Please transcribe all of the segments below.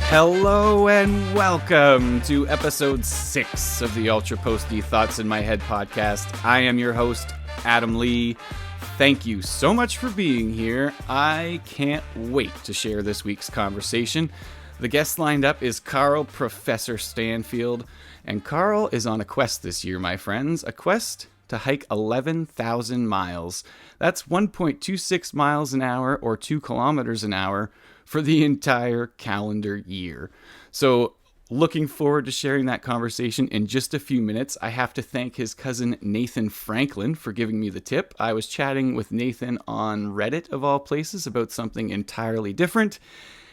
Hello and welcome to episode 6 of the Ultra Posty Thoughts in My Head podcast. I am your host, Adam Lee. Thank you so much for being here. I can't wait to share this week's conversation. The guest lined up is Carl Professor Stanfield, and Carl is on a quest this year, my friends. A quest to hike 11,000 miles. That's 1.26 miles an hour or 2 kilometers an hour for the entire calendar year. So looking forward to sharing that conversation in just a few minutes. I have to thank his cousin Nathan Franklin for giving me the tip. I was chatting with Nathan on Reddit, of all places, about something entirely different,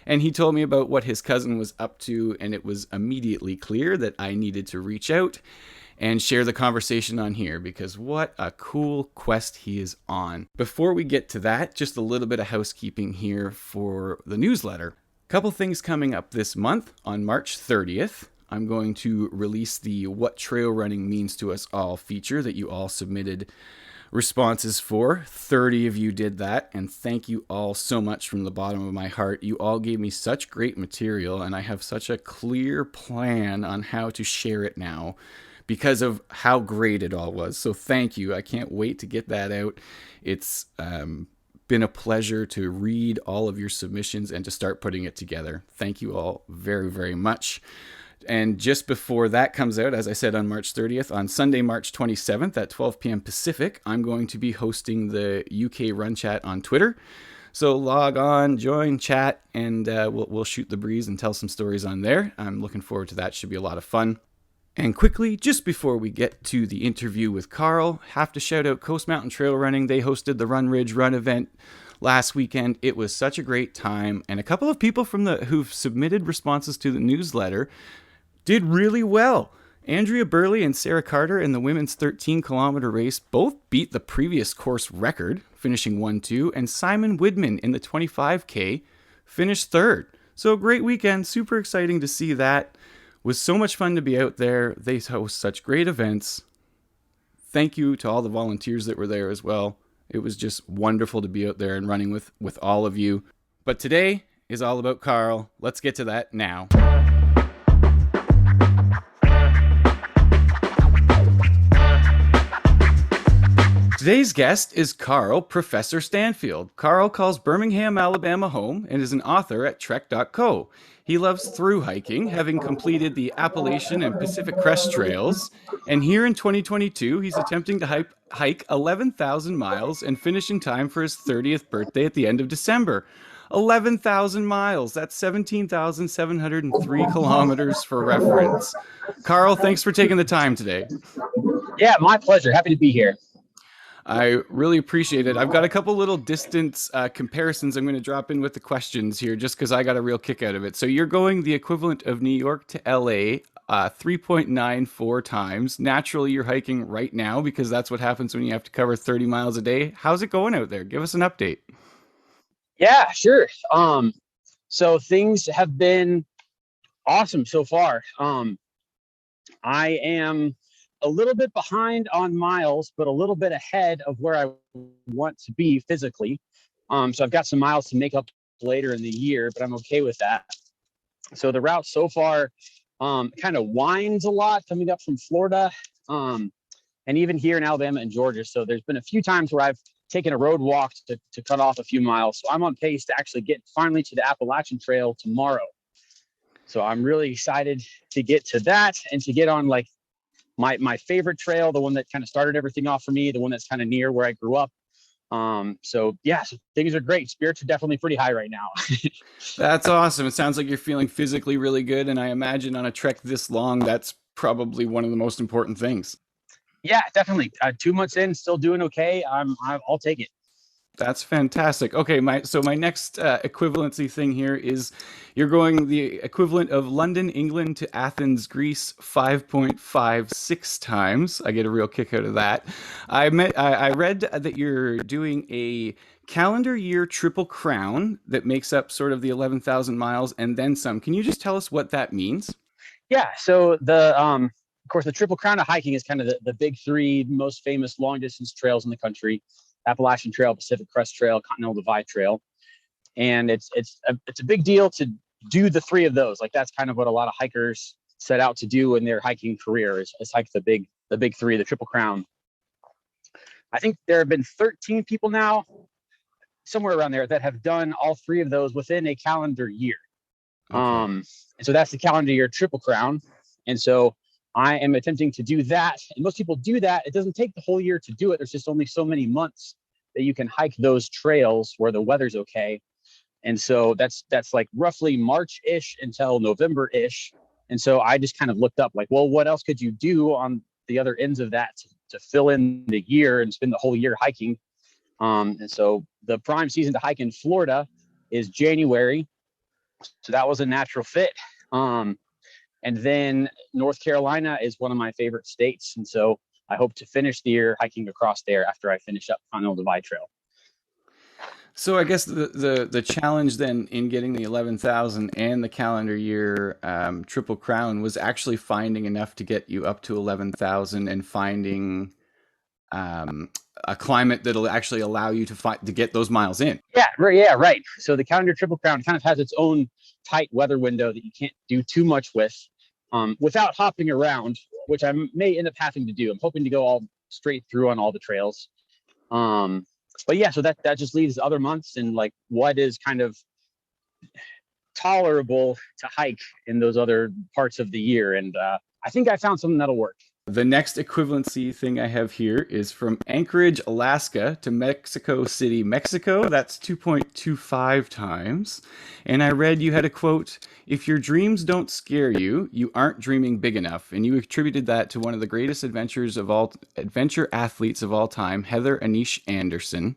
and he told me about what his cousin was up to, and it was immediately clear that I needed to reach out and share the conversation on here, because what a cool quest he is on. Before we get to that, just a little bit of housekeeping here for the newsletter. Couple things coming up this month. On March 30th, I'm going to release the What Trail Running Means to Us All feature that you all submitted responses for. 30 of you did that, and thank you all so much from the bottom of my heart. You all gave me such great material, and I have such a clear plan on how to share it now, because of how great it all was. So thank you. I can't wait to get that out. It's been a pleasure to read all of your submissions and to start putting it together. Thank you all very, very much. And just before that comes out, as I said, on March 30th, on Sunday, March 27th at 12 p.m. Pacific, I'm going to be hosting the UK Run Chat on Twitter. So log on, join, chat, and we'll shoot the breeze and tell some stories on there. I'm looking forward to that. Should be a lot of fun. And quickly, just before we get to the interview with Carl, have to shout out Coast Mountain Trail Running. They hosted the Run Ridge Run event last weekend. It was such a great time, and a couple of people who've submitted responses to the newsletter did really well. Andrea Burley and Sarah Carter in the women's 13-kilometer race both beat the previous course record, finishing 1-2, and Simon Widman in the 25K finished 3rd. So a great weekend, super exciting to see that. Was so much fun to be out there. They host such great events. Thank you to all the volunteers that were there as well. It was just wonderful to be out there and running with all of you. But today is all about Carl. Let's get to that now. Today's guest is Carl Professor Stanfield. Carl calls Birmingham, Alabama home and is an author at Trek.co. He loves through hiking, having completed the Appalachian and Pacific Crest Trails. And here in 2022, he's attempting to hike 11,000 miles and finish in time for his 30th birthday at the end of December. 11,000 miles. That's 17,703 kilometers for reference. Carl, thanks for taking the time today. Yeah, my pleasure. Happy to be here. I really appreciate it. I've got a couple little distance comparisons I'm going to drop in with the questions here just because I got a real kick out of it. So you're going the equivalent of New York to LA 3.94 times. Naturally, you're hiking right now because that's what happens when you have to cover 30 miles a day. How's it going out there? Give us an update. Yeah, sure. So things have been awesome so far. I am a little bit behind on miles, but a little bit ahead of where I want to be physically. So I've got some miles to make up later in the year, but I'm okay with that. So the route so far kind of winds a lot coming up from Florida and even here in Alabama and Georgia. So there's been a few times where I've taken a road walk to cut off a few miles. So I'm on pace to actually get finally to the Appalachian Trail tomorrow. So I'm really excited to get to that and to get on like my favorite trail, the one that kind of started everything off for me, the one that's kind of near where I grew up. So things are great. Spirits are definitely pretty high right now. That's awesome. It sounds like you're feeling physically really good. And I imagine on a trek this long, that's probably one of the most important things. Yeah, definitely. 2 months in, still doing okay. I'll take it. That's fantastic. Okay, my next equivalency thing here is you're going the equivalent of London, England to Athens, Greece 5.56 times. I get a real kick out of that. I read that you're doing a calendar year triple crown that makes up sort of the 11,000 miles and then some. Can you just tell us what that means? Yeah, so of course, the Triple Crown of hiking is kind of the big three most famous long distance trails in the country: Appalachian Trail, Pacific Crest Trail, Continental Divide Trail. And it's a big deal to do the three of those. Like that's kind of what a lot of hikers set out to do in their hiking career is hike the big three, the Triple Crown. I think there have been 13 people now, somewhere around there, that have done all three of those within a calendar year. Okay. And so that's the calendar year Triple Crown. And so I am attempting to do that. And most people do that. It doesn't take the whole year to do it. There's just only so many months that you can hike those trails where the weather's okay. And so that's like roughly March-ish until November-ish. And so I just kind of looked up like, well, what else could you do on the other ends of that to fill in the year and spend the whole year hiking? And so the prime season to hike in Florida is January. So that was a natural fit. And then North Carolina is one of my favorite states. And so I hope to finish the year hiking across there after I finish up Continental Divide Trail. So I guess the challenge then in getting the 11,000 and the calendar year Triple Crown was actually finding enough to get you up to 11,000 and finding a climate that'll actually allow you to get those miles in. Yeah, right. So the calendar Triple Crown kind of has its own tight weather window that you can't do too much with without hopping around, which I may end up having to do. I'm hoping to go all straight through on all the trails. But yeah, so that just leaves other months and like what is kind of tolerable to hike in those other parts of the year. And I think I found something that'll work. The next equivalency thing I have here is from Anchorage, Alaska to Mexico City, Mexico. That's 2.25 times. And I read you had a quote, "If your dreams don't scare you, you aren't dreaming big enough." And you attributed that to one of the greatest adventure athletes of all time, Heather Anish Anderson.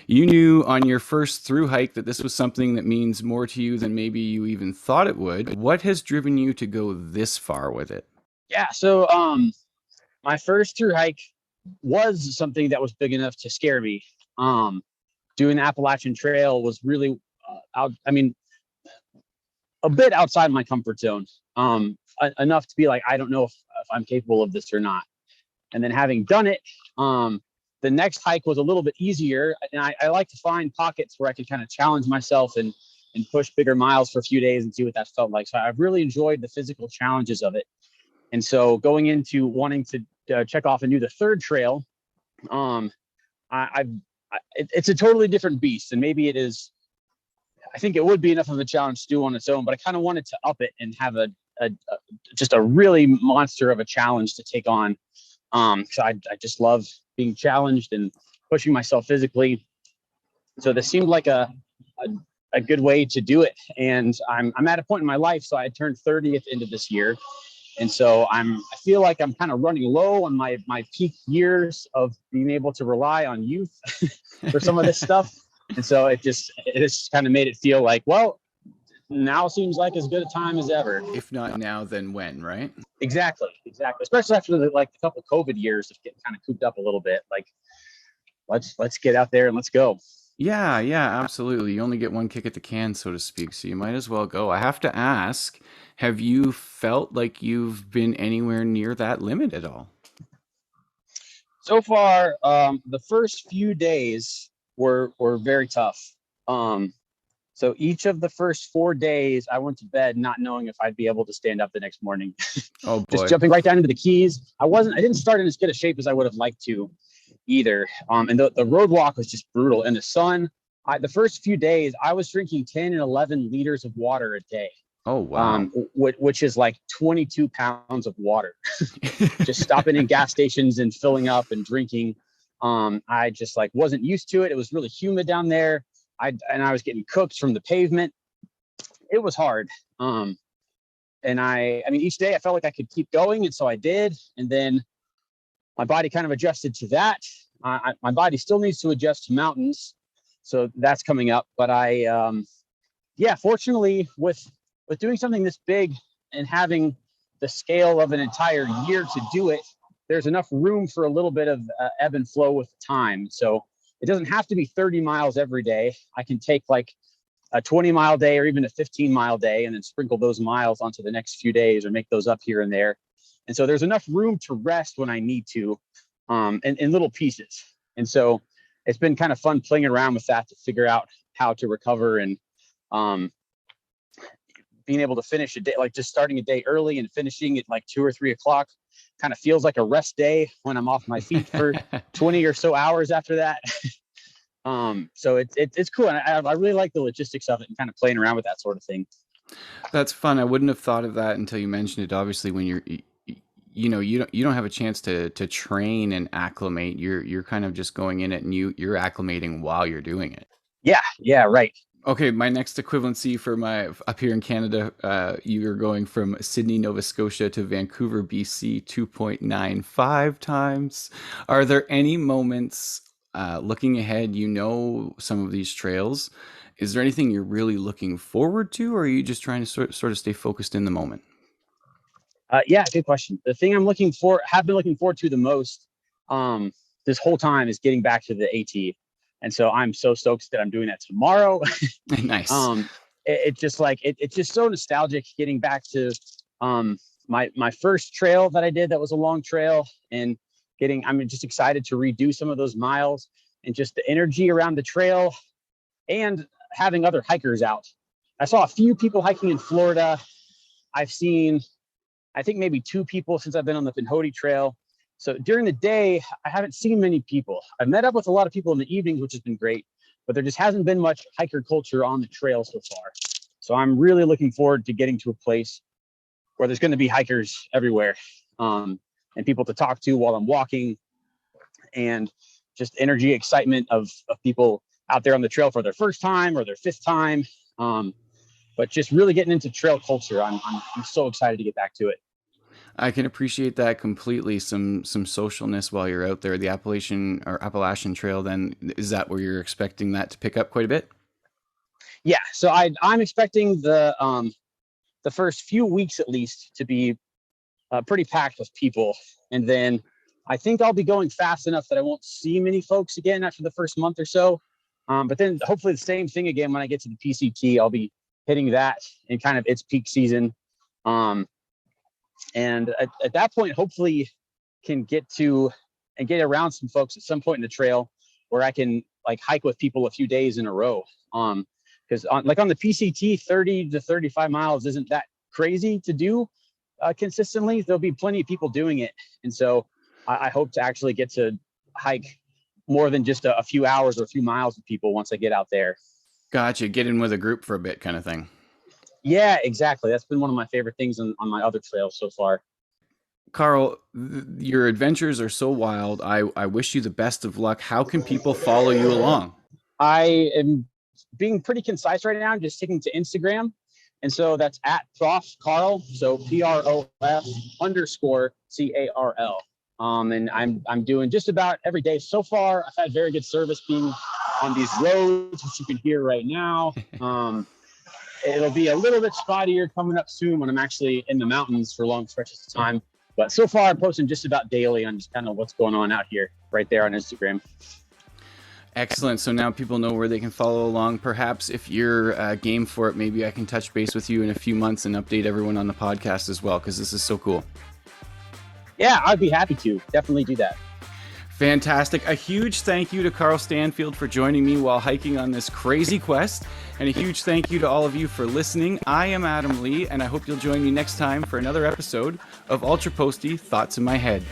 You knew on your first through hike that this was something that means more to you than maybe you even thought it would. What has driven you to go this far with it? Yeah, so my first through hike was something that was big enough to scare me. Doing the Appalachian Trail was really a bit outside my comfort zone, enough to be like, I don't know if I'm capable of this or not. And then having done it, the next hike was a little bit easier. And I like to find pockets where I can kind of challenge myself and push bigger miles for a few days and see what that felt like. So I've really enjoyed the physical challenges of it. And so going into wanting to check off and do the third trail, it's a totally different beast. And maybe it is, I think it would be enough of a challenge to do on its own, but I kind of wanted to up it and have just a really monster of a challenge to take on. So I just love being challenged and pushing myself physically. So this seemed like a good way to do it. And I'm at a point in my life. So I turned 30 at the end of this year. And so I feel like I'm kind of running low on my peak years of being able to rely on youth for some of this stuff. And so it just kind of made it feel like, well, now seems like as good a time as ever. If not now, then when, right? Exactly. Especially after the couple COVID years of getting kind of cooped up a little bit. Like, let's get out there and let's go. Yeah, absolutely. You only get one kick at the can, so to speak, so you might as well go. I have to ask, have you felt like you've been anywhere near that limit at all? So far, the first few days were very tough. So each of the first 4 days, I went to bed not knowing if I'd be able to stand up the next morning. Oh boy. Just jumping right down into the keys. I didn't start in as good a shape as I would have liked to either. And the road walk was just brutal. And the sun, the first few days, I was drinking 10 and 11 liters of water a day. Oh, wow. Which is like 22 pounds of water. Just stopping in gas stations and filling up and drinking. I just wasn't used to it. It was really humid down there. I was getting cooked from the pavement. It was hard. And each day I felt like I could keep going. And so I did. And then my body kind of adjusted to that. My body still needs to adjust to mountains. So that's coming up. But fortunately with doing something this big and having the scale of an entire year to do it, there's enough room for a little bit of ebb and flow with time. So it doesn't have to be 30 miles every day. I can take like a 20-mile day or even a 15-mile day and then sprinkle those miles onto the next few days or make those up here and there. And so there's enough room to rest when I need to, in little pieces. And so it's been kind of fun playing around with that to figure out how to recover and being able to finish a day, like just starting a day early and finishing at like 2 or 3 o'clock, kind of feels like a rest day when I'm off my feet for 20 or so hours after that. So it's cool. And I really like the logistics of it and kind of playing around with that sort of thing. That's fun. I wouldn't have thought of that until you mentioned it. Obviously, when you don't have a chance to train and acclimate. You're kind of just going in it and you're acclimating while you're doing it. Yeah, right. Okay, my next equivalency for my up here in Canada, you're going from Sydney, Nova Scotia to Vancouver, BC, 2.95 times. Are there any moments looking ahead, some of these trails? Is there anything you're really looking forward to, or are you just trying to sort of stay focused in the moment? Yeah, good question. The thing have been looking forward to the most this whole time is getting back to the AT. And so I'm so stoked that I'm doing that tomorrow. Nice. It's just like, it's just so nostalgic getting back to my first trail that I did that was a long trail, and I'm just excited to redo some of those miles and just the energy around the trail and having other hikers out. I saw a few people hiking in Florida. I've seen, I think maybe 2 people since I've been on the Pinhoti Trail. So during the day, I haven't seen many people. I've met up with a lot of people in the evenings, which has been great, but there just hasn't been much hiker culture on the trail so far. So I'm really looking forward to getting to a place where there's going to be hikers everywhere, and people to talk to while I'm walking, and just energy, excitement of people out there on the trail for their first time or their 5th time. But just really getting into trail culture. I'm so excited to get back to it. I can appreciate that completely. Some socialness while you're out there. The Appalachian Trail, then, is that where you're expecting that to pick up quite a bit? Yeah, so I'm expecting the first few weeks at least to be pretty packed with people, and then I think I'll be going fast enough that I won't see many folks again after the first month or so. But then hopefully the same thing again when I get to the PCT. I'll be hitting that in kind of its peak season. And at that point, hopefully can get around some folks at some point in the trail where I can like hike with people a few days in a row. Because on the PCT, 30 to 35 miles isn't that crazy to do consistently. There'll be plenty of people doing it. And so I hope to actually get to hike more than just a few hours or a few miles with people once I get out there. Gotcha. Get in with a group for a bit kind of thing. Yeah, exactly. That's been one of my favorite things on my other trails so far. Carl, your adventures are so wild. I wish you the best of luck. How can people follow you along? I am being pretty concise right now. I'm just sticking to Instagram. And so that's at Prof Carl. So PROF_CARL. And I'm doing just about every day so far. I've had very good service being on these roads, which you can hear right now. It'll be a little bit spottier coming up soon when I'm actually in the mountains for long stretches of time. But so far, I'm posting just about daily on just kind of what's going on out here right there on Instagram. Excellent. So now people know where they can follow along. Perhaps if you're game for it, maybe I can touch base with you in a few months and update everyone on the podcast as well, because this is so cool. Yeah, I'd be happy to. Definitely do that. Fantastic. A huge thank you to Carl Stanfield for joining me while hiking on this crazy quest. And a huge thank you to all of you for listening. I am Adam Lee, and I hope you'll join me next time for another episode of Ultra Posty Thoughts in My Head.